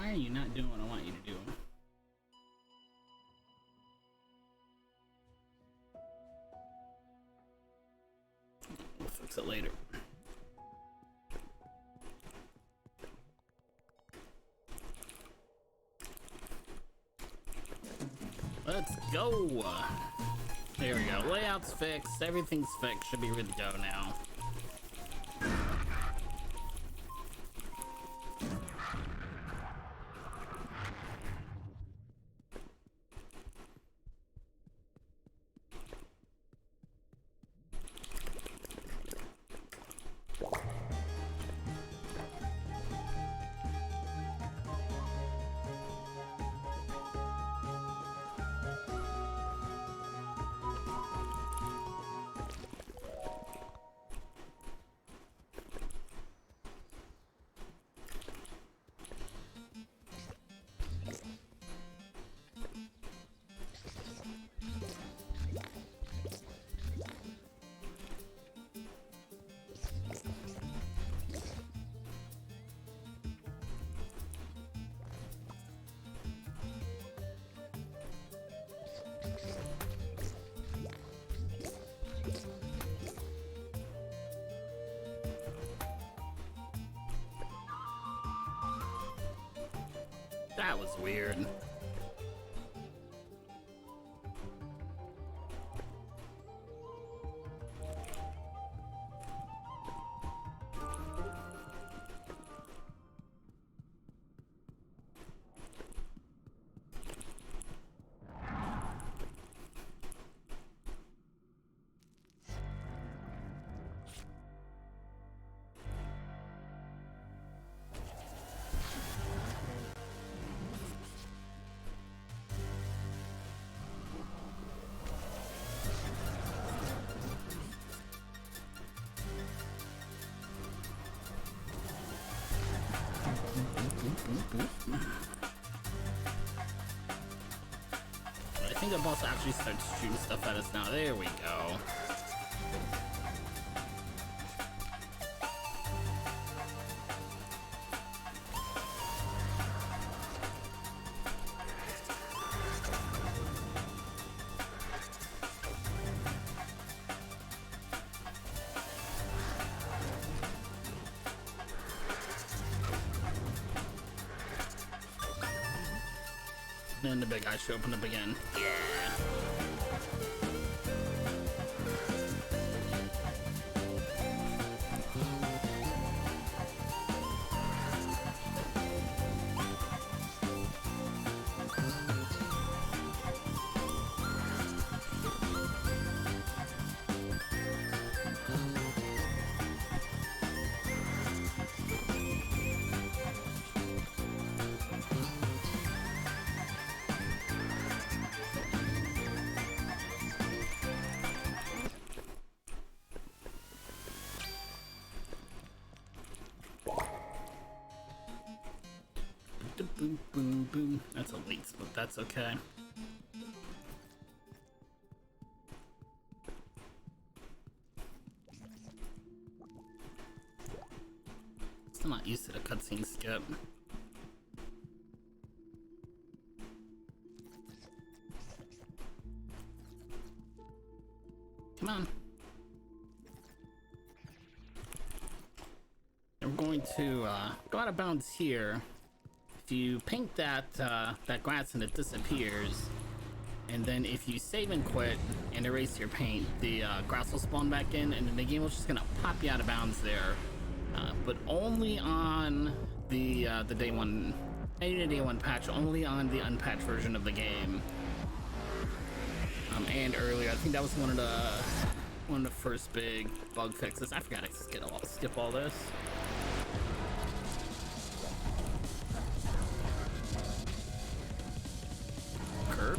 Why are you not doing what I want you to do? We'll fix it later. Let's go! There we go. Layout's fixed. Everything's fixed. Should be good to go now. That was weird. I think the boss actually starts shooting stuff at us now. There we go. And the big guy should open up again. Yeah. Boom, boom, boom. That's a late split, that's okay. Still not used to the cutscene skip. Come on. And we're going to go out of bounds here. If you paint that that grass and it disappears, and then if you save and quit and erase your paint, the grass will spawn back in, and then the game was just gonna pop you out of bounds there. But only on the day one, day one patch, only on the unpatched version of the game. And earlier, I think that was one of the first big bug fixes. I forgot to skip all this. Curve.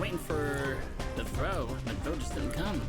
waiting for the throw. The throw just didn't come.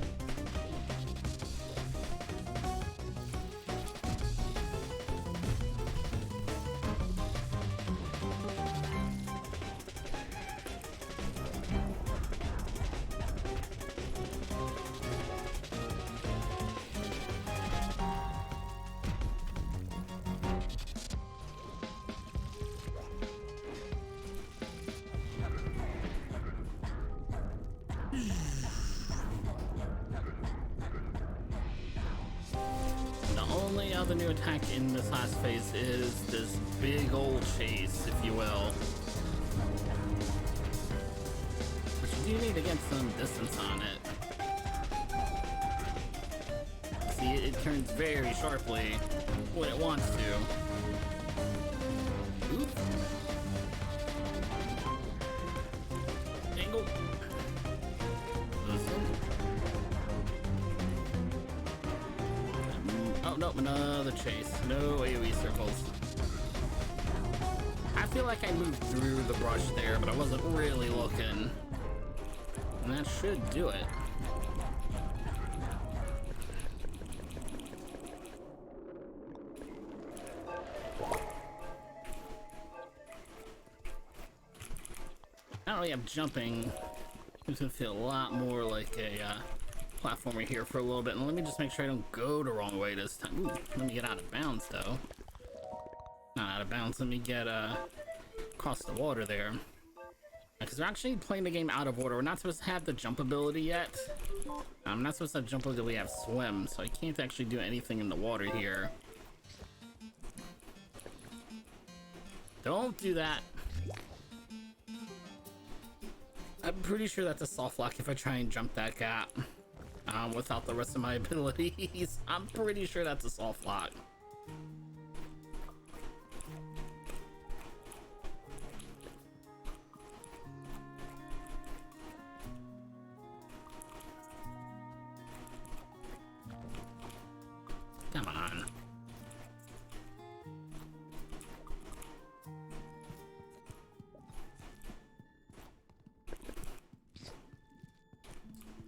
The new attack in this last phase is this big old chase, if you will. But you do need to get some distance on it. See, it turns very sharply when it wants to. Oop. Angle. Listen. Oh, no, another chase. No AoE circles. I feel like I moved through the brush there, but I wasn't really looking. And that should do it. Now that we have jumping, it's gonna feel a lot more like a platformer here for a little bit, and let me just make sure I don't go the wrong way this time. Ooh, let me get out of bounds though. Not out of bounds, let me get across the water there. Because we're actually playing the game out of order. We're not supposed to have the jump ability yet. I'm not supposed to have jump ability, we have swim, so I can't actually do anything in the water here. Don't do that. I'm pretty sure that's a soft lock if I try and jump that gap. Without the rest of my abilities. I'm pretty sure that's a soft lock. Come on.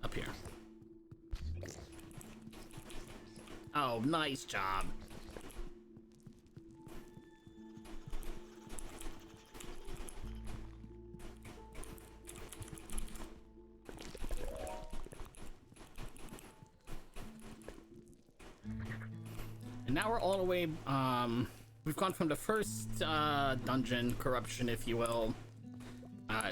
Up here. Oh, nice job. And now we're all the way, we've gone from the first dungeon, corruption, if you will,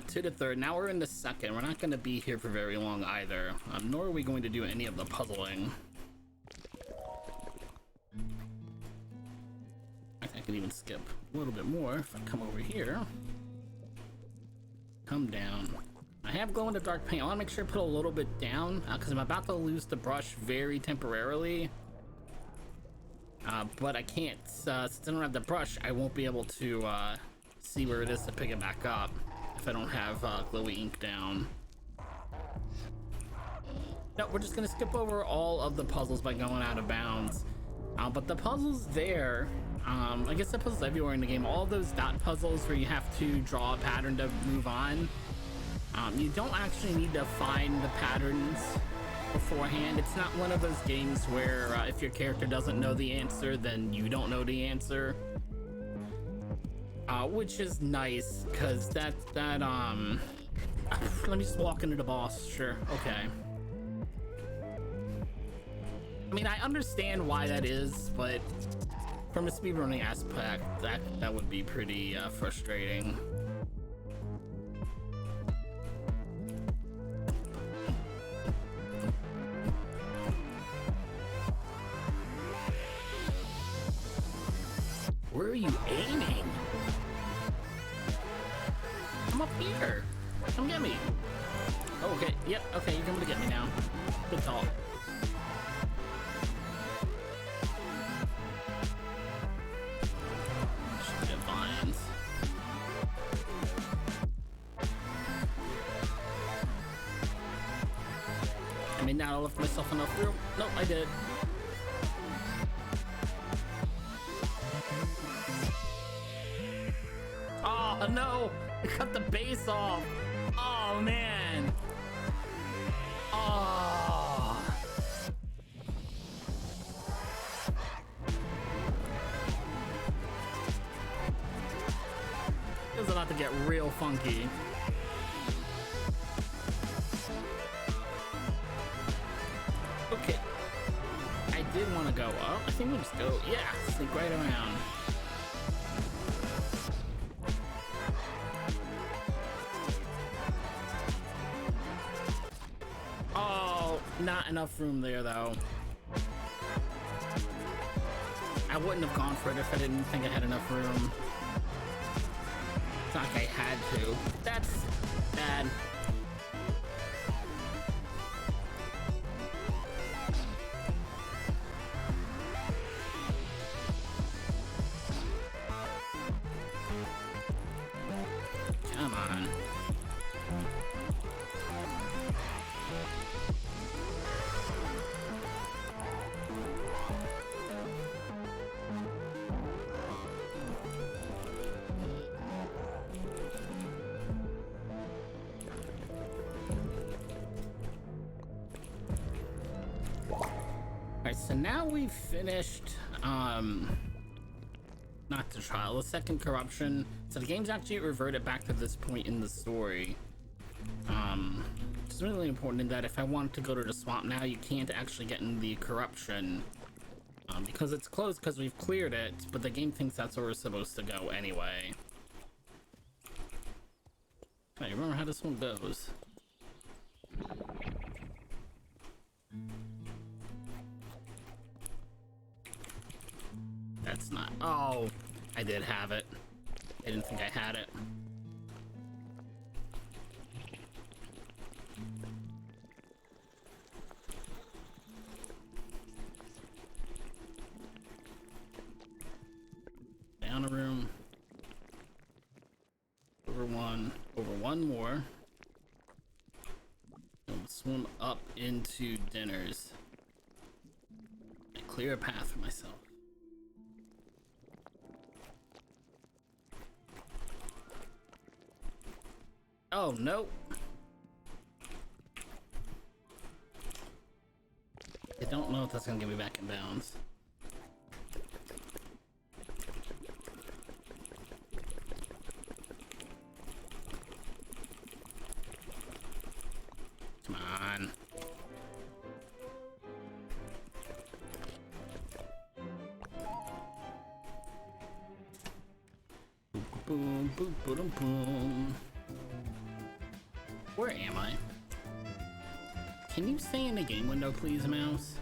to the third. Now we're in the second. We're not going to be here for very long either, nor are we going to do any of the puzzling. I can even skip a little bit more if I come over here. Come down. I have glow in the dark paint. I want to make sure I put a little bit down because I'm about to lose the brush very temporarily. But I can't, since I don't have the brush, I won't be able to see where it is to pick it back up if I don't have glowy ink down. No, we're just gonna skip over all of the puzzles by going out of bounds. But the puzzles there, I guess the puzzles everywhere in the game, all those dot puzzles where you have to draw a pattern to move on, you don't actually need to find the patterns beforehand. It's not one of those games where if your character doesn't know the answer, then you don't know the answer. Which is nice, because let me just walk into the boss, sure, okay. I mean, I understand why that is, but from a speedrunning aspect, that would be pretty frustrating. Where are you aiming? I'm up here. Come get me. Oh, okay, yep, okay, you're coming to get me now. Good talk. I mean, now I left myself enough room. Nope, I did. Oh no! I cut the base off! Oh man. Oh. This is about to get real funky. Okay. I did want to go up. I think we'll just go, yeah, sneak right around. Oh, not enough room there though. I wouldn't have gone for it if I didn't think I had enough room. It's not like I had to. That's bad. Come on. Alright, so now we've finished, not the trial, the second corruption. So the game's actually reverted back to this point in the story. It's really important in that if I want to go to the swamp now, you can't actually get in the corruption. Because it's closed because we've cleared it, but the game thinks that's where we're supposed to go anyway. I remember how this one goes. That's not. Oh, I did have it. I didn't think I had it. Down a room. Over one more. And swim up into dinners. And clear a path for myself. Oh, no. I don't know if that's gonna get me back in bounds. Come on. Boom, boom, boom, boom, boom. Where am I? Can you stay in the game window, please, mouse?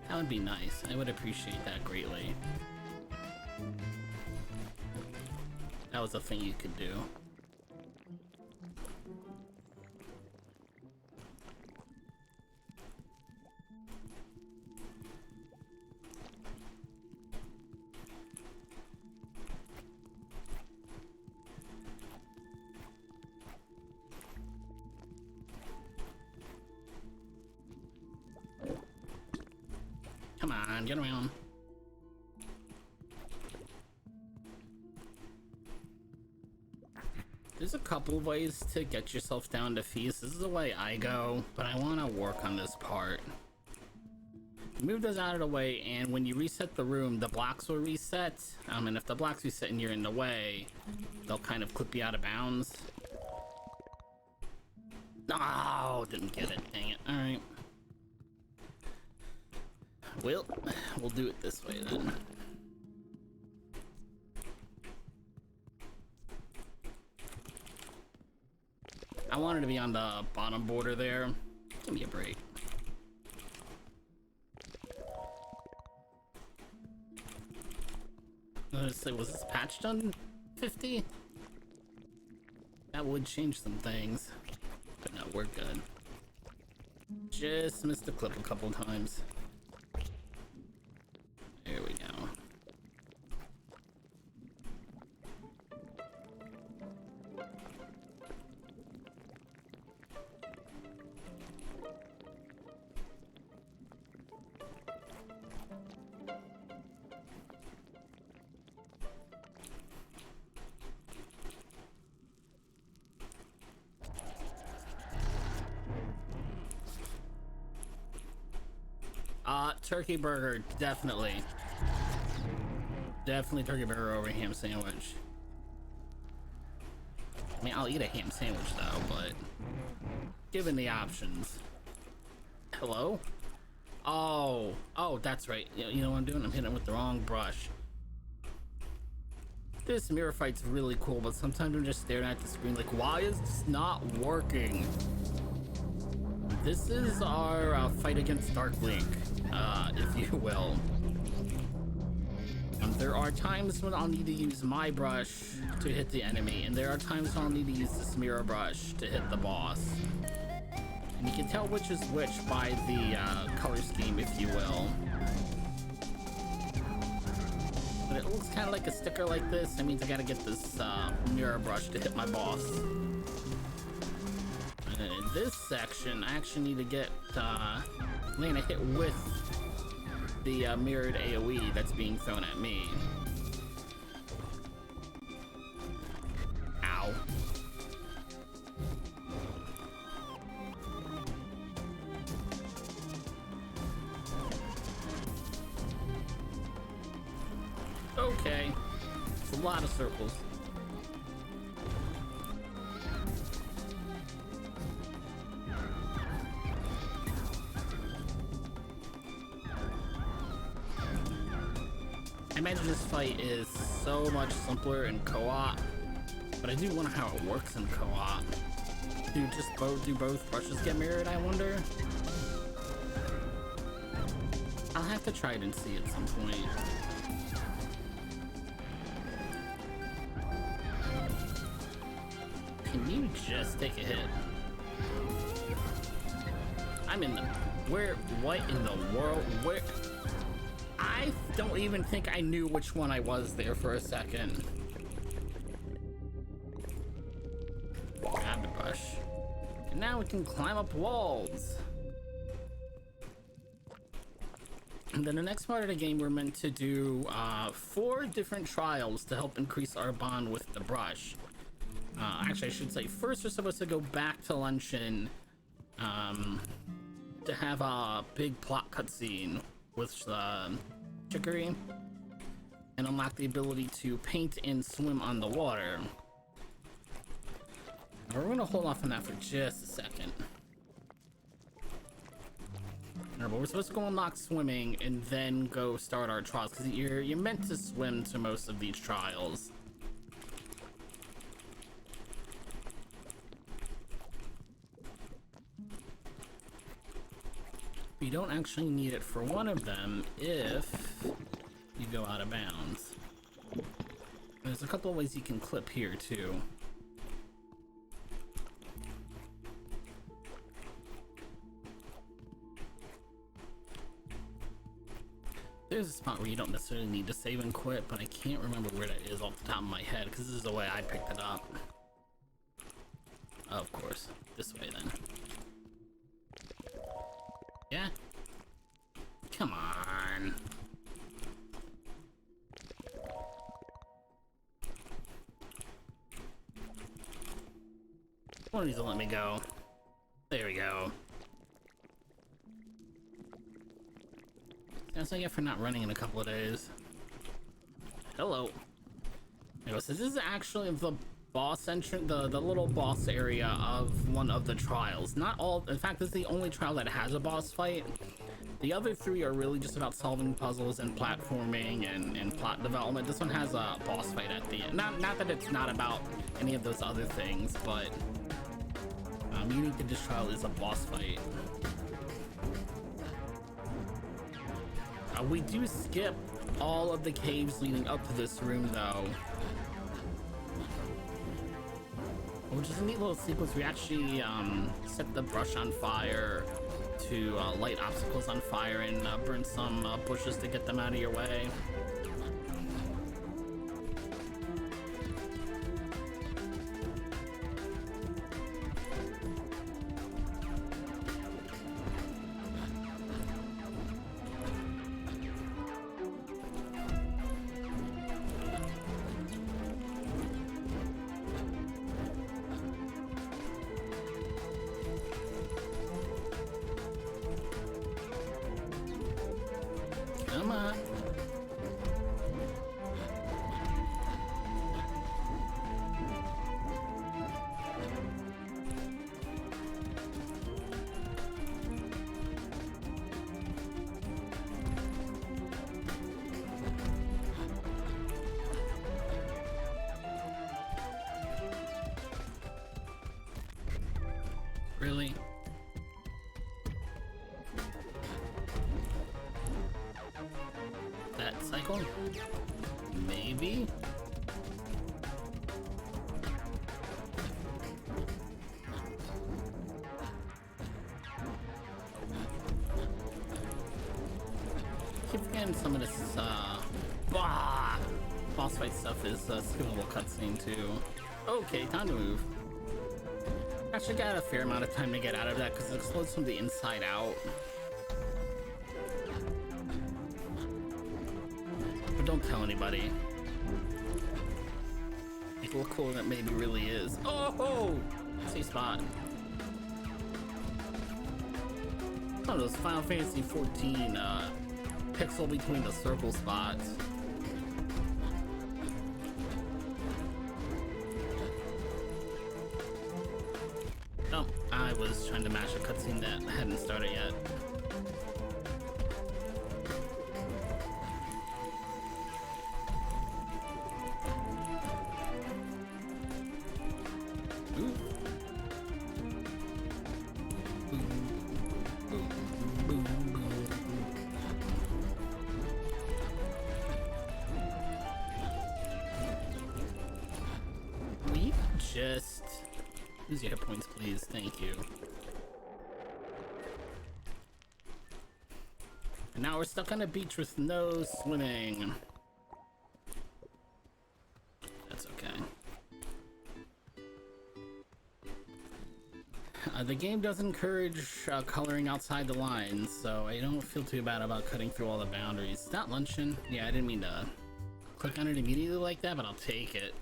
That would be nice. I would appreciate that greatly. That was a thing you could do. Come on, get around. There's a couple of ways to get yourself down to feast. This is the way I go, but I want to work on this part. Move those out of the way, and when you reset the room, the blocks will reset. And if the blocks reset and you're in the way, they'll kind of clip you out of bounds. Oh, didn't get it. Dang it. All right. Well, we'll do it this way then. I wanted to be on the bottom border there. Give me a break. Let's say, was this patch done 50? That would change some things. But no, we're good. Just missed the clip a couple times. There we go. turkey burger, definitely. Definitely turkey burger over ham sandwich. I mean, I'll eat a ham sandwich though, but given the options. Hello? Oh, that's right. You know what I'm doing? I'm hitting it with the wrong brush. This mirror fight's really cool, but sometimes I'm just staring at the screen like, why is this not working? This is our fight against Dark Link, if you will. There are times when I'll need to use my brush to hit the enemy, and there are times when I'll need to use this mirror brush to hit the boss. And you can tell which is which by the color scheme, if you will. But it looks kind of like a sticker like this. That means I gotta get this mirror brush to hit my boss. And in this section, I actually need to get land a hit with the mirrored AoE that's being thrown at me. Ow. Okay. It's a lot of circles. I imagine this fight is so much simpler in co-op, but I do wonder how it works in co-op. Do both brushes get mirrored, I wonder? I'll have to try it and see at some point. Can you just take a hit? I'm in the... what in the world? Where... I don't even think I knew which one I was there for a second. Grab the brush. And now we can climb up walls. And then the next part of the game, we're meant to do 4 different trials to help increase our bond with the brush. Actually, I should say, first we're supposed to go back to luncheon to have a big plot cutscene with Chicory and unlock the ability to paint and swim on the water. Now, we're gonna hold off on that for just a second. But we're supposed to go unlock swimming and then go start our trials, because you're meant to swim to most of these trials. You don't actually need it for one of them if you go out of bounds. There's a couple of ways you can clip here too. There's a spot where you don't necessarily need to save and quit, but I can't remember where that is off the top of my head because this is the way I picked it up. Oh, of course, this way then. Yeah? Come on. One of these will let me go. There we go. That's what I get for not running in a couple of days. Hello. Anyway, so this is actually the boss entrance, the little boss area of one of the trials. Not all, in fact, this is the only trial that has a boss fight. The other 3 are really just about solving puzzles and platforming and plot development. This one has a boss fight at the end. Not that it's not about any of those other things, but unique to this trial is a boss fight. We do skip all of the caves leading up to this room though, which is a neat little sequence. We actually set the brush on fire to light obstacles on fire and burn some bushes to get them out of your way. Really? That cycle? Maybe? Keep forgetting some of this, boss fight stuff is skippable cutscene too. Okay, time to move. Actually got a fair amount of time to get out of that because it explodes from the inside out. But don't tell anybody. Make it look cooler than it maybe really is. Oh! Safe spot. Oh, those Final Fantasy 14 pixel between the circle spots. Oh, I was trying to mash a cutscene that hadn't started yet. Just use your hit points, please. Thank you. And now we're stuck on a beach with no swimming. That's okay. The game does encourage coloring outside the lines, so I don't feel too bad about cutting through all the boundaries. Stop luncheon. Yeah, I didn't mean to click on it immediately like that, but I'll take it.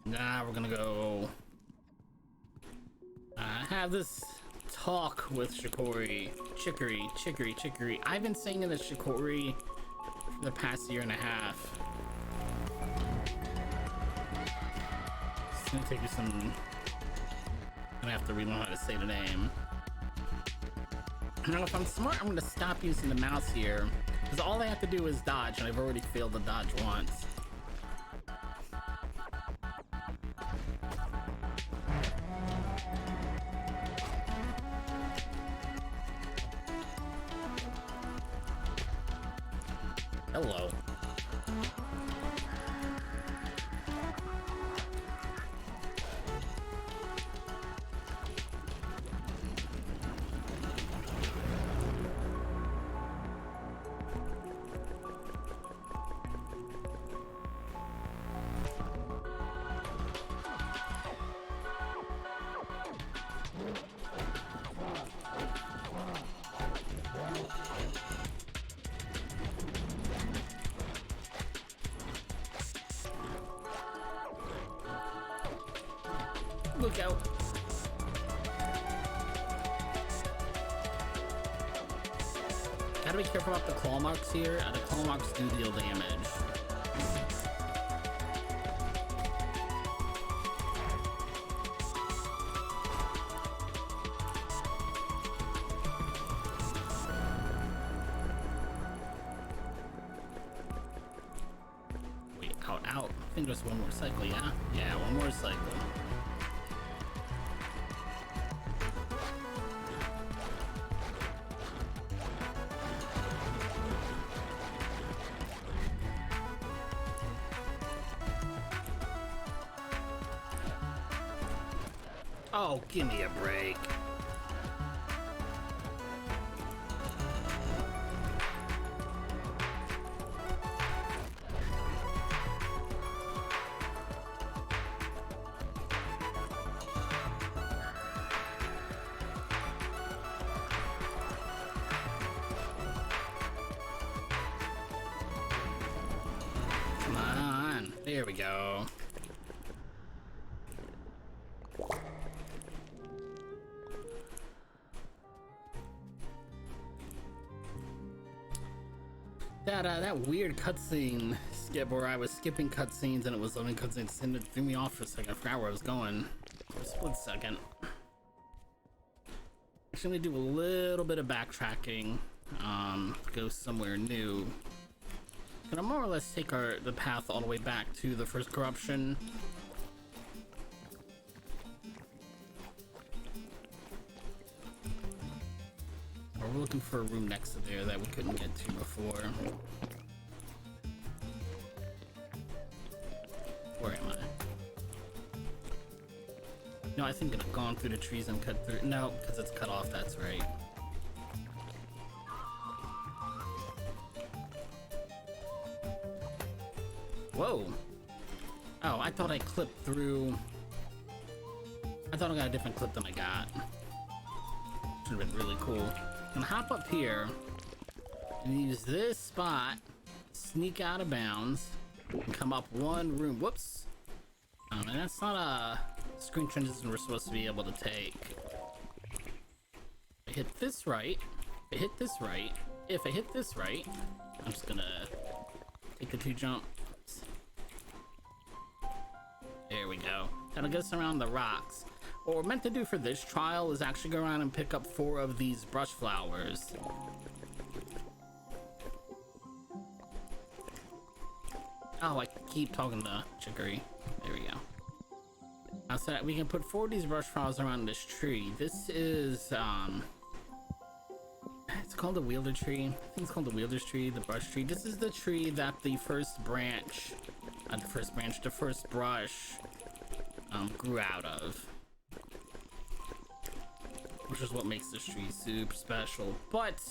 Nah, we're gonna go have this talk with Chicory. Chicory. I've been saying it as Chicory for the past year and a half. It's gonna take you some... I'm gonna have to relearn how to say the name. Now, if I'm smart, I'm gonna stop using the mouse here, because all I have to do is dodge, and I've already failed to dodge once. Hello. Look out. Gotta be careful about the claw marks here. The claw marks do deal damage. Wait, out. I think there's one more cycle, yeah? Yeah, one more cycle. Oh, give me a break. Come on. There we go. That weird cutscene skip where I was skipping cutscenes and it was loading cutscenes and it threw me off for a second. I forgot where I was going for a split second. Actually, do a little bit of backtracking. Go somewhere new. Gonna more or less take the path all the way back to the first corruption. We're looking for a room next to there that we couldn't get to before. Where am I? No, I think I've gone through the trees and cut through. No, because it's cut off, that's right. Whoa! Oh, I thought I clipped through. I thought I got a different clip than I got. Should have been really cool. I'm gonna hop up here and use this spot, sneak out of bounds, and come up one room. Whoops! And that's not a screen transition we're supposed to be able to take. If I hit this right, if I hit this right, if I hit this right, I'm just gonna take the 2 jumps. There we go. That'll get us around the rocks. What we're meant to do for this trial is actually go around and pick up 4 of these brush flowers. Oh, I keep talking to Chicory. There we go. Now, so that we can put 4 of these brush flowers around this tree. This is, it's called the wielder tree. I think it's called the wielder's tree, the brush tree. This is the tree that the first branch, not the first branch, the first brush, grew out of. Which is what makes this tree super special. But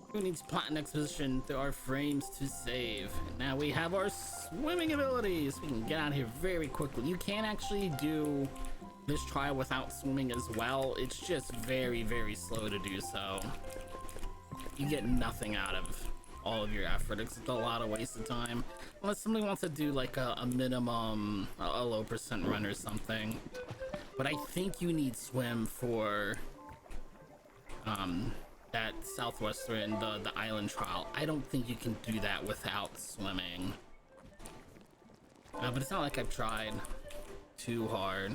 who needs platinum exposition? There are frames to save. And now we have our swimming abilities. We can get out of here very quickly. You can actually do this trial without swimming as well. It's just very, very slow to do so. You get nothing out of all of your effort. It's a lot of wasted time. Unless somebody wants to do like a minimum, a low percent run or something. But I think you need swim for that southwestern, the island trial. I don't think you can do that without swimming. But it's not like I've tried too hard.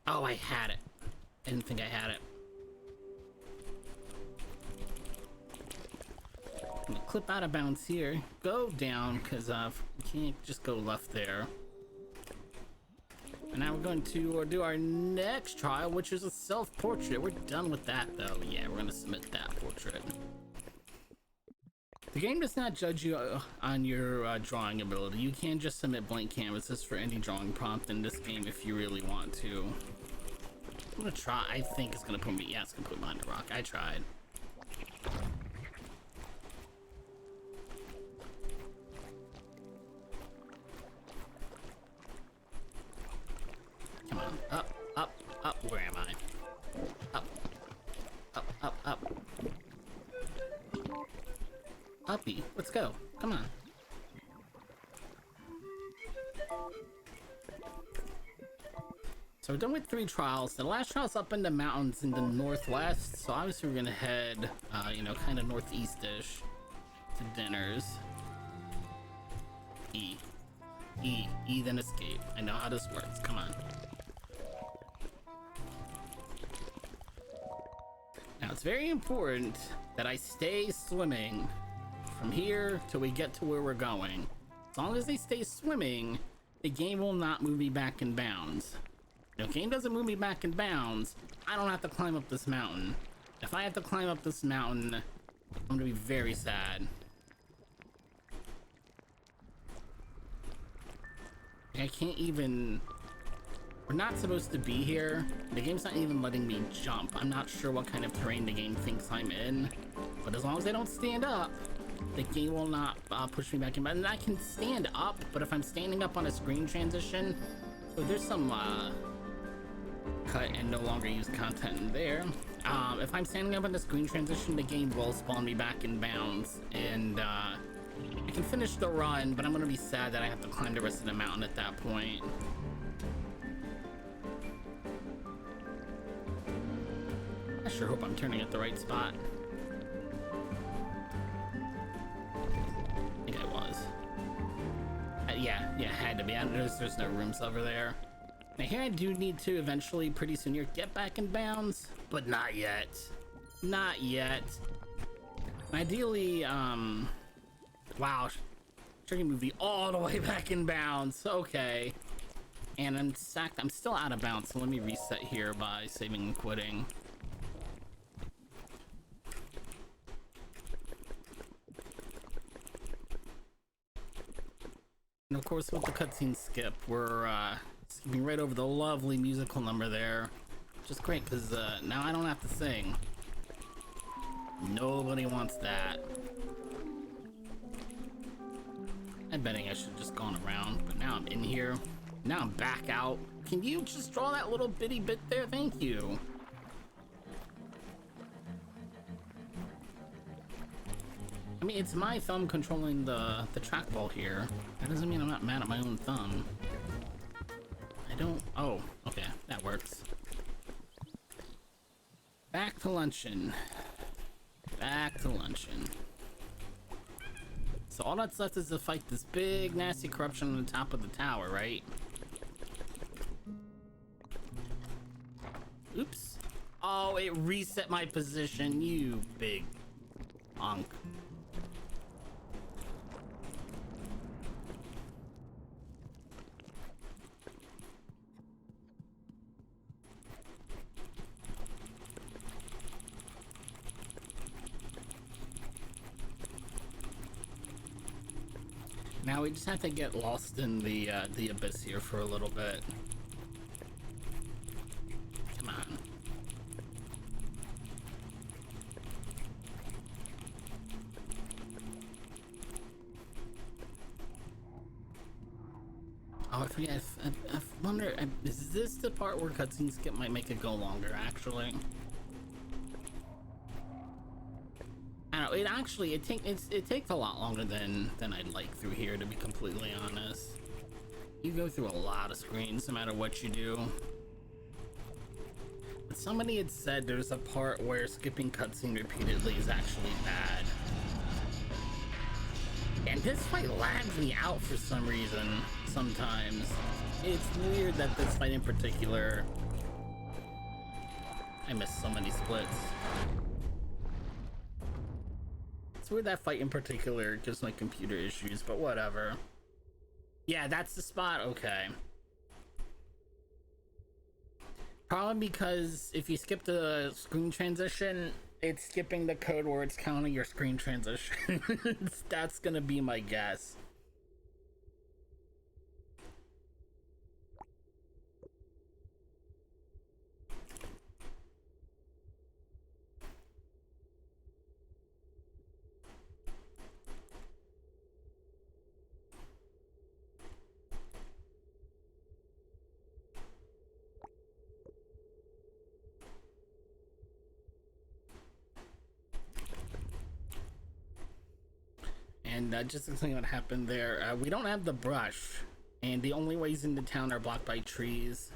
Oh, I had it. I didn't think I had it. I'm gonna clip out of bounds here. Go down, because we can't just go left there. And now we're going to do our next trial, which is a self-portrait. We're done with that, though. Yeah, we're gonna submit that portrait. The game does not judge you on your drawing ability. You can just submit blank canvases for any drawing prompt in this game if you really want to. I'm gonna try. I think it's gonna put me. Yeah, it's gonna put me behind the rock. I tried. Come on. Up, up, up. Where am I? Up. Up, up, up. Uppy. Let's go. Come on. So we're done with 3 trials. The last trial's up in the mountains in the northwest. So obviously we're gonna head, you know, kind of northeast-ish to dinners. E, then escape. I know how this works. Come on. Now it's very important that I stay swimming from here till we get to where we're going. As long as they stay swimming, the game will not move me back in bounds. If the game doesn't move me back in bounds, I don't have to climb up this mountain. If I have to climb up this mountain, I'm gonna be very sad. I can't even... We're not supposed to be here. The game's not even letting me jump. I'm not sure what kind of terrain the game thinks I'm in. But as long as I don't stand up, the game will not push me back in. And I can stand up, but if I'm standing up on a screen transition, so there's some cut and no longer use content in there. If I'm standing up on the screen transition, the game will spawn me back in bounds. And I can finish the run, but I'm gonna be sad that I have to climb the rest of the mountain at that point. I sure hope I'm turning at the right spot. I think I was. Yeah, had to be. There's no rooms over there. Now here I do need to eventually, pretty soon here, get back in bounds, but not yet. Not yet. Ideally, wow, trigger movie all the way back in bounds. Okay. And I'm sacked. I'm still out of bounds, so let me reset here by saving and quitting. And of course, with the cutscene skip, we're skipping right over the lovely musical number there, which is great because now I don't have to sing. Nobody wants that. I'm betting I should have just gone around, but now I'm in here. Now I'm back out. Can you just draw that little bitty bit there? Thank you. I mean, it's my thumb controlling the trackball here. That doesn't mean I'm not mad at my own thumb. I don't... Oh, okay. That works. Back to luncheon. Back to luncheon. So all that's left is to fight this big, nasty corruption on the top of the tower, right? Oops. Oh, it reset my position, you big honk. Now we just have to get lost in the abyss here for a little bit. Come on. Oh, I forget. I wonder, is this the part where cutscene skip might make it go longer, actually? I don't know, it actually, it takes a lot longer than I'd like through here, to be completely honest. You go through a lot of screens no matter what you do. But somebody had said there's a part where skipping cutscene repeatedly is actually bad. And this fight lags me out for some reason, sometimes. It's weird that this fight in particular, I missed so many splits. It's weird that fight in particular gives my computer issues, but whatever. Yeah, that's the spot, okay. Probably because if you skip the screen transition, it's skipping the code where it's counting your screen transition. That's gonna be my guess. And just to explain what happened there, we don't have the brush, and the only ways into town are blocked by trees,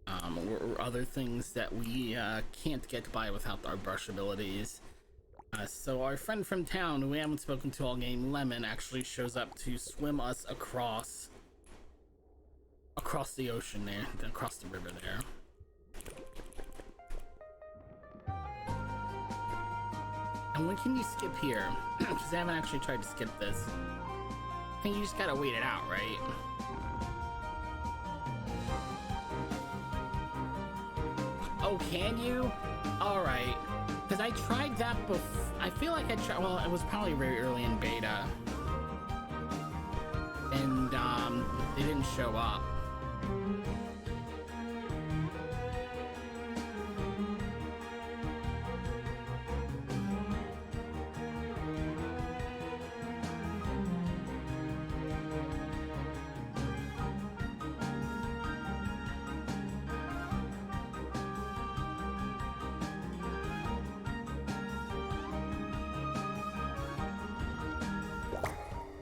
or other things that we can't get by without our brush abilities. So our friend from town, who we haven't spoken to all game, Lemon, actually shows up to swim us across the ocean there, across the river there. And when can you skip here? Because I haven't actually tried to skip this. I think you just gotta wait it out, right? Oh, can you? Alright. Because I tried that before. I feel like I tried, well, it was probably very early in beta. And, it didn't show up.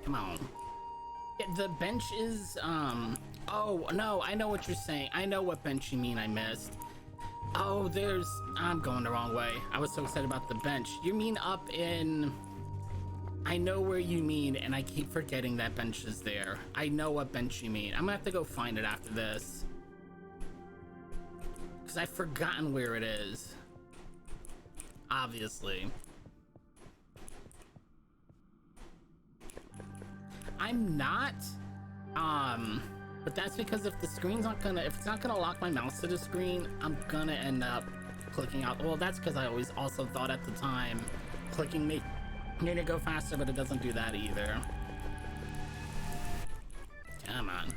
Come on. Yeah, the bench is, oh, no, I know what you're saying. I know what bench you mean I missed. Oh, I'm going the wrong way. I was so excited about the bench. You mean up in... I know where you mean, and I keep forgetting that bench is there. I know what bench you mean. I'm gonna have to go find it after this. Because I've forgotten where it is. Obviously. I'm not. But that's because if it's not gonna lock my mouse to the screen, I'm gonna end up clicking out. Well, that's because I always also thought at the time clicking made it go faster, but it doesn't do that either. Come on.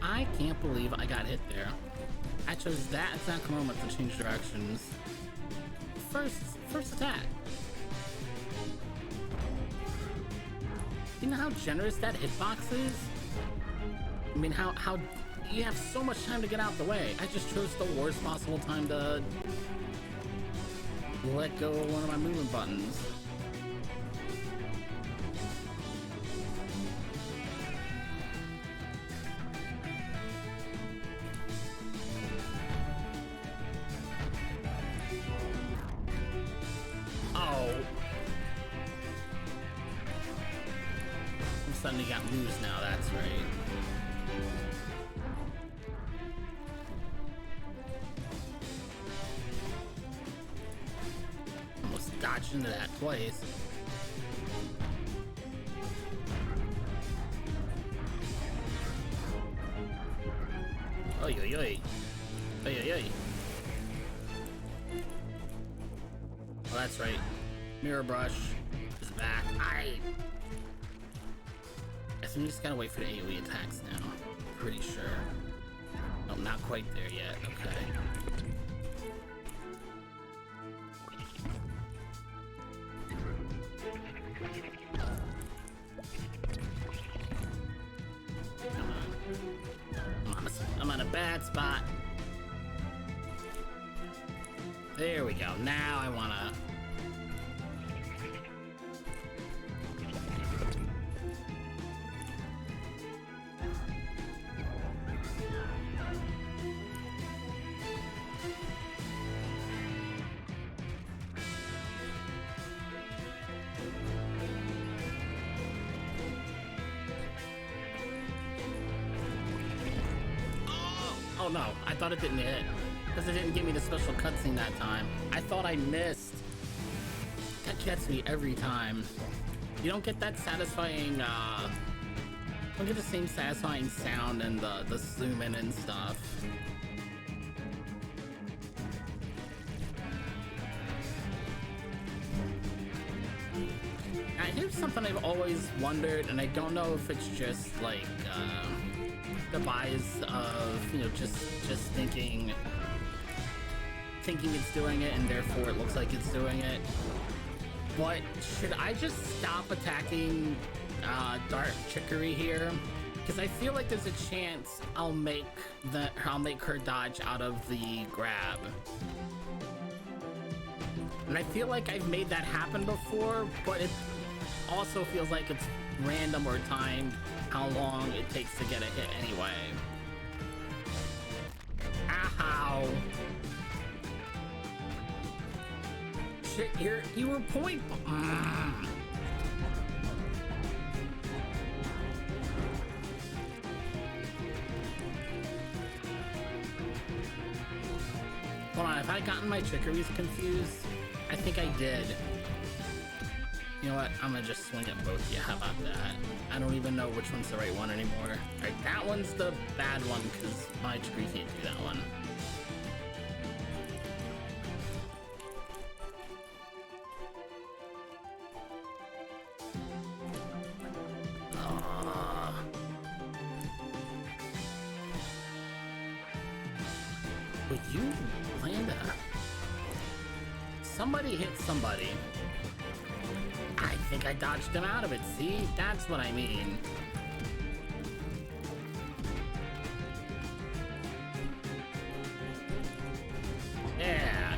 I can't believe I got hit there. I chose that exact moment to change directions. First attack. You know how generous that hitbox is? I mean, how you have so much time to get out the way. I just chose the worst possible time to let go of one of my movement buttons. Suddenly got loose now, that's right. Almost dodged into that twice. Oi, oi, oi. Oi, oi, oi. Oh, that's right. Mirror brush is back. I just gotta wait for the AoE attacks now. Pretty sure. Oh, not quite there yet. Okay. Come on. I'm on a bad spot. There we go. Now I wanna... Oh no, I thought it didn't hit. Because it didn't give me the special cutscene that time. I thought I missed. That gets me every time. You don't get that satisfying, don't get the same satisfying sound and the zoom in and stuff. Now, here's something I've always wondered, and I don't know if it's just like, the bias of, you know, just thinking it's doing it and therefore it looks like it's doing it. But should I just stop attacking Dark Chicory here? Because I feel like there's a chance I'll make her dodge out of the grab. And I feel like I've made that happen before, but it also feels like it's random or timed how long it takes to get a hit anyway. Ow! Shit, you were point. Hold on, have I gotten my Chicories confused? I think I did. You know what? I'm gonna just swing at both of you. How about that? I don't even know which one's the right one anymore. Alright, that one's the bad one because my Chicory can't do that one. Would you land a... Somebody hit somebody. I think I dodged him out of it, see? That's what I mean. Yeah.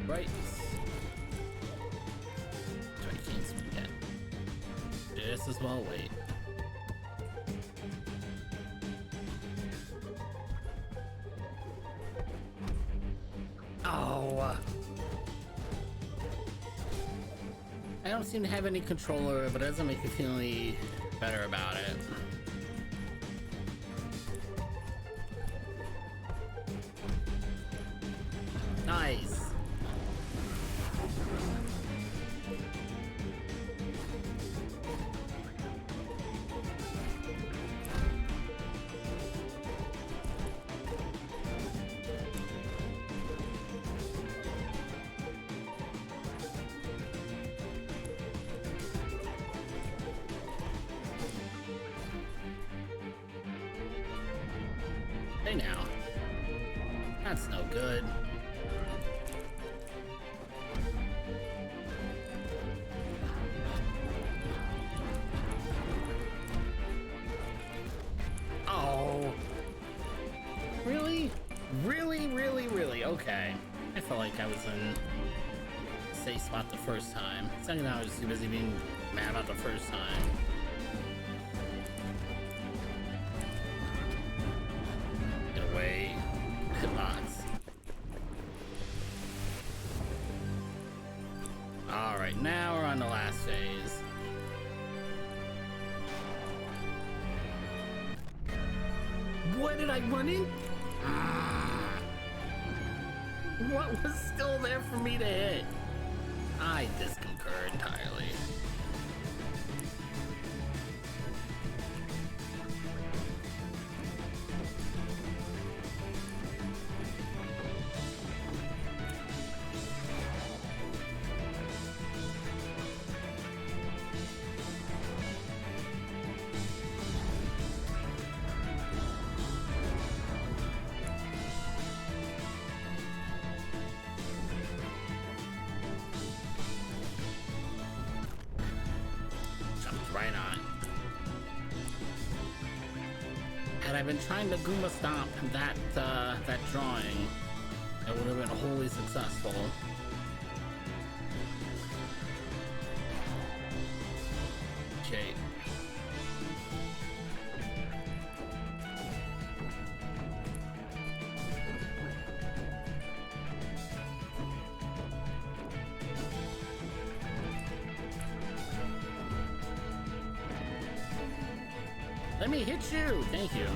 Right. I can't swing yet. Just as well wait. I don't seem to have any control over it, but it doesn't make me feel any better about it. Hey now. That's no good. Oh. Really? Really? Okay. I felt like I was in a safe spot the first time. Second time I was too busy being mad about the first time. Get away. Hitbox. Alright, now we're on the last phase. What did I run in? What was still there for me to hit? I disconcur entirely. Right on. Had I been trying to Goomba Stomp that drawing, it would have been wholly successful. Okay. Let me hit you! Thank you.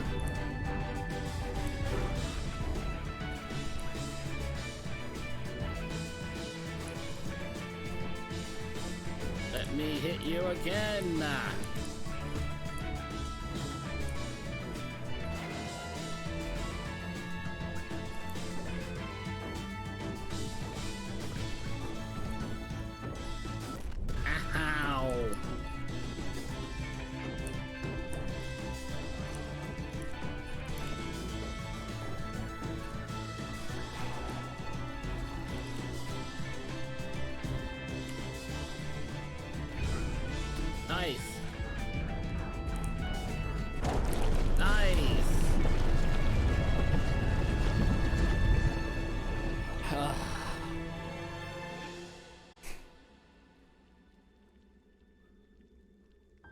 Let me hit you again!